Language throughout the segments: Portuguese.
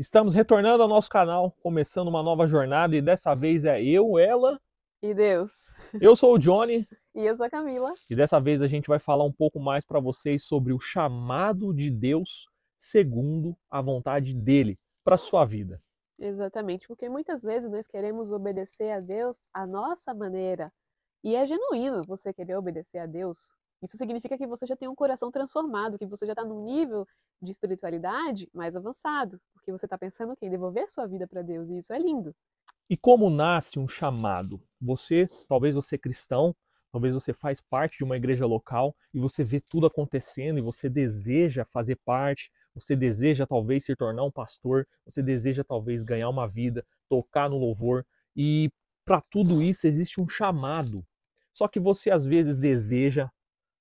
Estamos retornando ao nosso canal, começando uma nova jornada e dessa vez é eu, ela, E Deus. eu sou o Johnny E eu sou a Camila. e dessa vez a gente vai falar um pouco mais para vocês sobre o chamado de Deus segundo a vontade dele para sua vida. Exatamente, porque muitas vezes nós queremos obedecer a Deus à nossa maneira. E é genuíno você querer obedecer a Deus. Isso significa que você já tem um coração transformado, que você já está num nível de espiritualidade mais avançado, porque você está pensando em devolver sua vida para Deus, e isso é lindo. E como nasce um chamado? Talvez você é cristão, talvez você faz parte de uma igreja local e você vê tudo acontecendo e você deseja fazer parte, você deseja talvez se tornar um pastor, você deseja talvez ganhar uma vida, tocar no louvor e para tudo isso existe um chamado. Só que você às vezes deseja,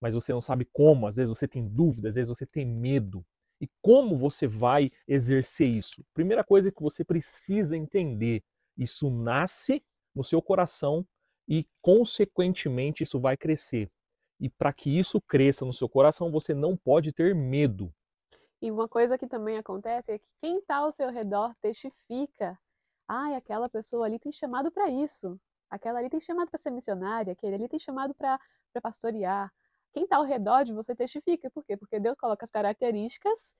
mas você não sabe como, às vezes você tem dúvidas, às vezes você tem medo. E como você vai exercer isso? Primeira coisa que você precisa entender, isso nasce no seu coração e, consequentemente, isso vai crescer. E para que isso cresça no seu coração, você não pode ter medo. E uma coisa que também acontece é que quem está ao seu redor testifica. Ai, aquela pessoa ali tem chamado para isso. Aquela ali tem chamado para ser missionária, aquele ali tem chamado para pastorear. Quem está ao redor de você testifica. Por quê? Porque Deus coloca as características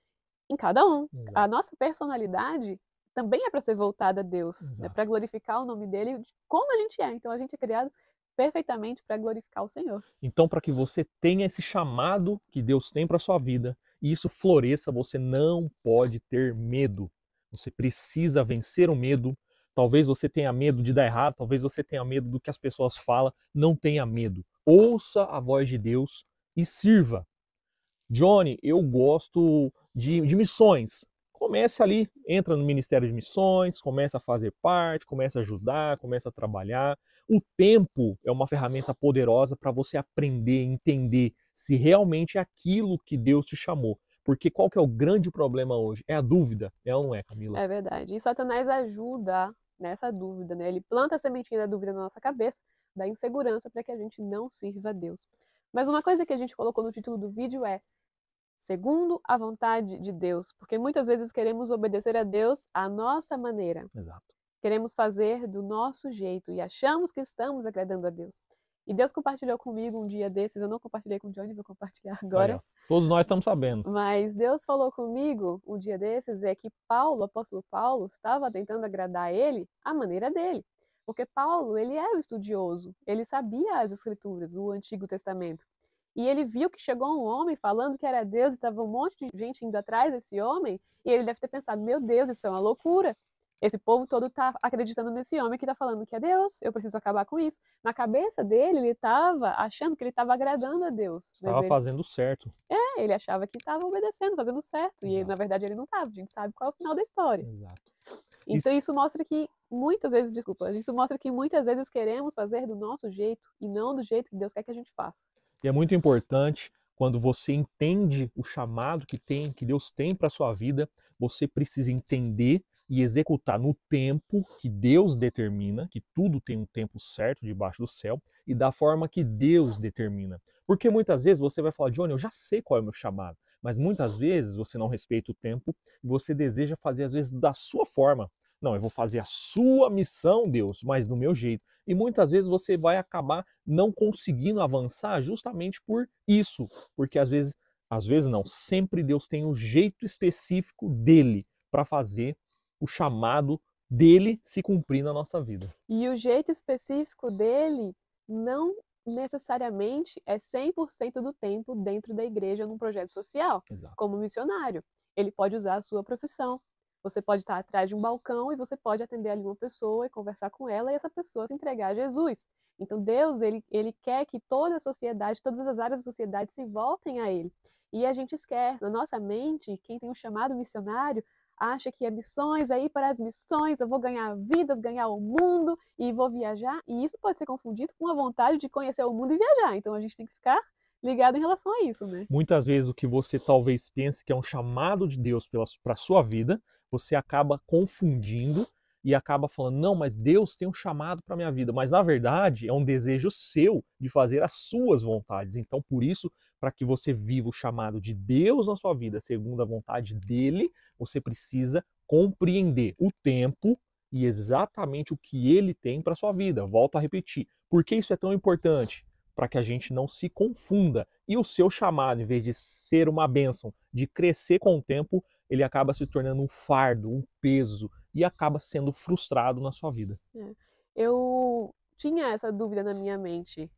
em cada um. A Exato. nossa personalidade também é para ser voltada a Deus, é para Exato. glorificar o nome dele de como a gente é. Então a gente é criado perfeitamente para glorificar o Senhor. Então, para que você tenha esse chamado que Deus tem para sua vida e isso floresça, você não pode ter medo. Você precisa vencer o medo. Talvez você tenha medo de dar errado, talvez você tenha medo do que as pessoas falam. Não tenha medo. Ouça a voz de Deus e sirva. Johnny, eu gosto de missões. Comece ali, entra no Ministério de Missões, começa a fazer parte, começa a ajudar, começa a trabalhar. O tempo é uma ferramenta poderosa para você aprender, entender se realmente é aquilo que Deus te chamou. Porque qual que é o grande problema hoje? É a dúvida, é ou não é, Camila? É verdade. E Satanás ajuda nessa dúvida, né? Ele planta a sementinha da dúvida na nossa cabeça, da insegurança, para que a gente não sirva a Deus. Mas uma coisa que a gente colocou no título do vídeo é segundo a vontade de Deus, porque muitas vezes queremos obedecer a Deus à nossa maneira. Exato. Queremos fazer do nosso jeito e achamos que estamos agradando a Deus. E Deus compartilhou comigo um dia desses, eu não compartilhei com o Johnny, vou compartilhar Aí, agora. ó, todos nós estamos sabendo. Mas Deus falou comigo um dia desses é que Paulo, o apóstolo Paulo, estava tentando agradar ele à maneira dele. Porque Paulo, ele era um estudioso, ele sabia as escrituras, o Antigo Testamento. E ele viu que chegou um homem falando que era Deus e estava um monte de gente indo atrás desse homem, e ele deve ter pensado: meu Deus, isso é uma loucura. Esse povo todo está acreditando nesse homem que está falando que é Deus, eu preciso acabar com isso. Na cabeça dele, ele estava achando que ele estava agradando a Deus, mas Estava fazendo certo. ele achava que estava obedecendo, fazendo certo, e na Exato. verdade ele não estava. A gente sabe qual é o final da história. Exato. Então isso mostra que muitas vezes, desculpa, isso mostra que muitas vezes queremos fazer do nosso jeito e não do jeito que Deus quer que a gente faça. E é muito importante quando você entende o chamado que Deus tem para sua vida, você precisa entender e executar no tempo que Deus determina, que tudo tem um tempo certo debaixo do céu, e da forma que Deus determina. Porque muitas vezes você vai falar: Johnny, eu já sei qual é o meu chamado, mas muitas vezes você não respeita o tempo e você deseja fazer às vezes da sua forma. Não, eu vou fazer a sua missão, Deus, mas do meu jeito. E muitas vezes você vai acabar não conseguindo avançar justamente por isso, porque às vezes não, sempre Deus tem um jeito específico dele para fazer o chamado dele se cumprir na nossa vida. E o jeito específico dele não necessariamente é 100% do tempo dentro da igreja num projeto social, Exato. como missionário. Ele pode usar a sua profissão. Você pode estar atrás de um balcão e você pode atender ali uma pessoa e conversar com ela e essa pessoa se entregar a Jesus. Então Deus, ele quer que toda a sociedade, todas as áreas da sociedade se voltem a ele. E a gente esquece, na nossa mente, quem tem um chamado missionário acha que é missões, aí para as missões eu vou ganhar vidas, ganhar o mundo e vou viajar. E isso pode ser confundido com a vontade de conhecer o mundo e viajar. Então a gente tem que ficar ligado em relação a isso, né? Muitas vezes o que você talvez pense que é um chamado de Deus para a sua vida, você acaba confundindo e acaba falando: não, mas Deus tem um chamado para a minha vida. Mas na verdade é um desejo seu de fazer as suas vontades. Então, por isso, para que você viva o chamado de Deus na sua vida, segundo a vontade dele, você precisa compreender o tempo e exatamente o que ele tem para sua vida. Volto a repetir. Por que isso é tão importante? Para que a gente não se confunda. E o seu chamado, em vez de ser uma bênção, de crescer com o tempo, ele acaba se tornando um fardo, um peso, e acaba sendo frustrado na sua vida. Eu tinha essa dúvida na minha mente,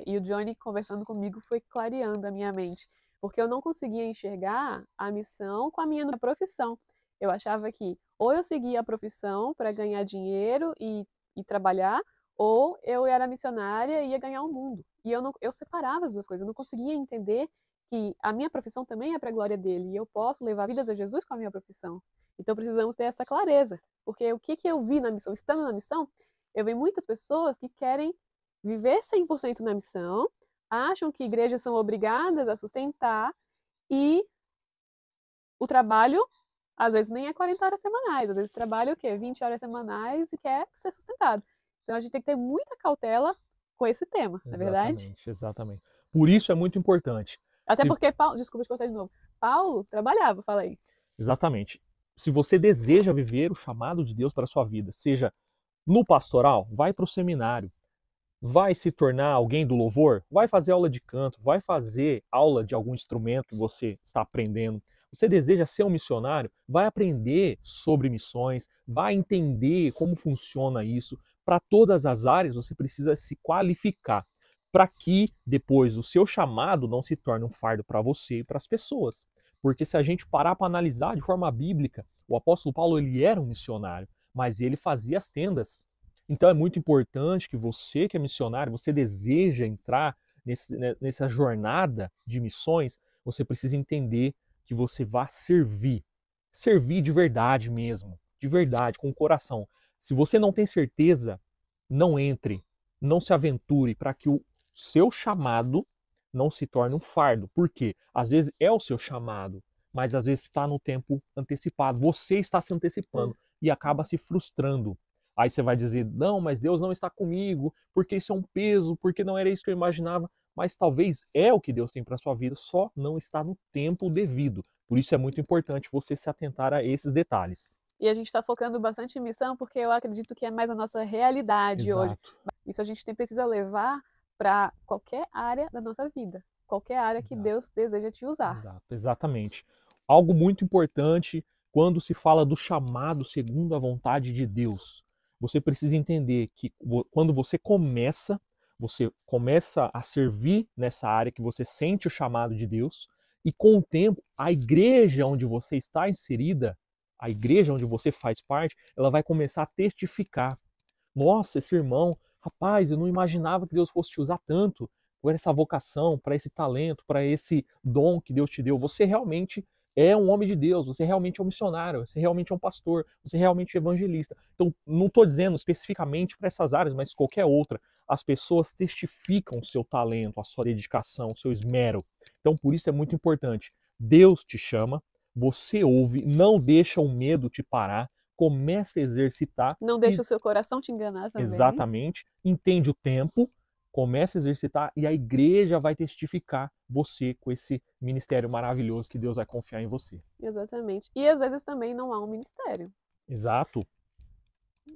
e o Johnny conversando comigo foi clareando a minha mente, porque eu não conseguia enxergar a missão com a minha profissão. Eu achava que ou eu seguia a profissão para ganhar dinheiro e trabalhar, ou eu era missionária e ia ganhar o mundo. E eu separava as duas coisas, eu não conseguia entender que a minha profissão também é para a glória dele, e eu posso levar vidas a Jesus com a minha profissão. Então precisamos ter essa clareza, porque o que eu vi na missão, estando na missão, eu vejo muitas pessoas que querem viver 100% na missão, acham que igrejas são obrigadas a sustentar e o trabalho, às vezes, nem é 40 horas semanais. Às vezes trabalha o quê? 20 horas semanais e quer ser sustentado. Então a gente tem que ter muita cautela com esse tema, não é verdade? Exatamente, exatamente. Por isso é muito importante. Até porque Paulo, desculpa te cortar de novo, Paulo trabalhava, falei. Exatamente. Se você deseja viver o chamado de Deus para a sua vida, seja no pastoral, vai para o seminário, vai se tornar alguém do louvor, vai fazer aula de canto, vai fazer aula de algum instrumento que você está aprendendo. Você deseja ser um missionário, vai aprender sobre missões, vai entender como funciona isso. Para todas as áreas você precisa se qualificar para que depois o seu chamado não se torne um fardo para você e para as pessoas. Porque se a gente parar para analisar de forma bíblica, o apóstolo Paulo ele era um missionário, mas ele fazia as tendas. Então é muito importante que você que é missionário, você deseja entrar nessa jornada de missões, você precisa entender que você vai servir. Servir de verdade mesmo, de verdade, com o coração. Se você não tem certeza, não entre, não se aventure para que o seu chamado não se torne um fardo. Por quê? Às vezes é o seu chamado, mas às vezes está no tempo antecipado. Você está se antecipando e acaba se frustrando. Aí você vai dizer, não, mas Deus não está comigo, porque isso é um peso, porque não era isso que eu imaginava. Mas talvez é o que Deus tem para a sua vida, só não está no tempo devido. Por isso é muito importante você se atentar a esses detalhes. E a gente está focando bastante em missão porque eu acredito que é mais a nossa realidade hoje. Isso a gente precisa levar para qualquer área da nossa vida, qualquer área que Deus deseja te usar. Exatamente. Algo muito importante quando se fala do chamado segundo a vontade de Deus. Você precisa entender que quando você começa a servir nessa área que você sente o chamado de Deus, e com o tempo, a igreja onde você está inserida, a igreja onde você faz parte, ela vai começar a testificar. Nossa, esse irmão, rapaz, eu não imaginava que Deus fosse te usar tanto por essa vocação, para esse talento, para esse dom que Deus te deu. Você realmente é um homem de Deus, você realmente é um missionário, você realmente é um pastor, você realmente é evangelista. Então, não estou dizendo especificamente para essas áreas, mas qualquer outra. As pessoas testificam o seu talento, a sua dedicação, o seu esmero. Então, por isso é muito importante. Deus te chama, você ouve, não deixa o medo te parar, começa a exercitar. Não deixa o seu coração te enganar também. Exatamente. Entende o tempo, começa a exercitar e a igreja vai testificar você com esse ministério maravilhoso que Deus vai confiar em você. Exatamente. E às vezes também não há um ministério. Exato.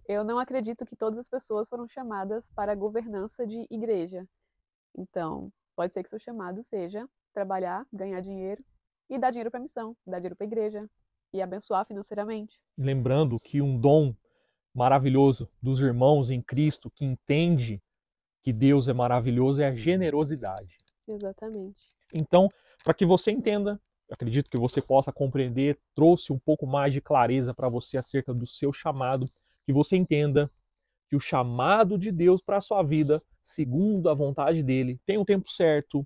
Eu não acredito que todas as pessoas foram chamadas para a governança de igreja. Então, pode ser que seu chamado seja trabalhar, ganhar dinheiro e dar dinheiro para a missão, dar dinheiro para a igreja e abençoar financeiramente. Lembrando que um dom maravilhoso dos irmãos em Cristo que entende que Deus é maravilhoso é a generosidade. Exatamente. Então, para que você entenda, acredito que você possa compreender, trouxe um pouco mais de clareza para você acerca do seu chamado, que você entenda que o chamado de Deus para a sua vida, segundo a vontade dele, tem o tempo certo.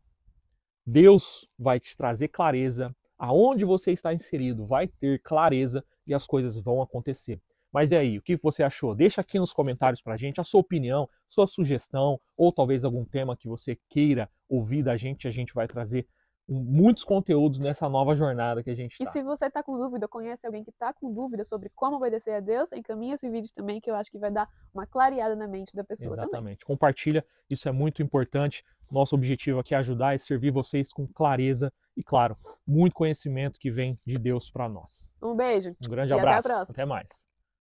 Deus vai te trazer clareza. Aonde você está inserido vai ter clareza e as coisas vão acontecer. Mas e aí, o que você achou? Deixa aqui nos comentários pra gente a sua opinião, sua sugestão, ou talvez algum tema que você queira ouvir da gente. A gente vai trazer muitos conteúdos nessa nova jornada que a gente está. E se você está com dúvida, conhece alguém que está com dúvida sobre como obedecer a Deus, encaminha esse vídeo também, que eu acho que vai dar uma clareada na mente da pessoa. Exatamente. Também. Compartilha, isso é muito importante. Nosso objetivo aqui é ajudar e servir vocês com clareza e, claro, muito conhecimento que vem de Deus para nós. Um beijo Um grande e até a abraço. próxima. Até mais.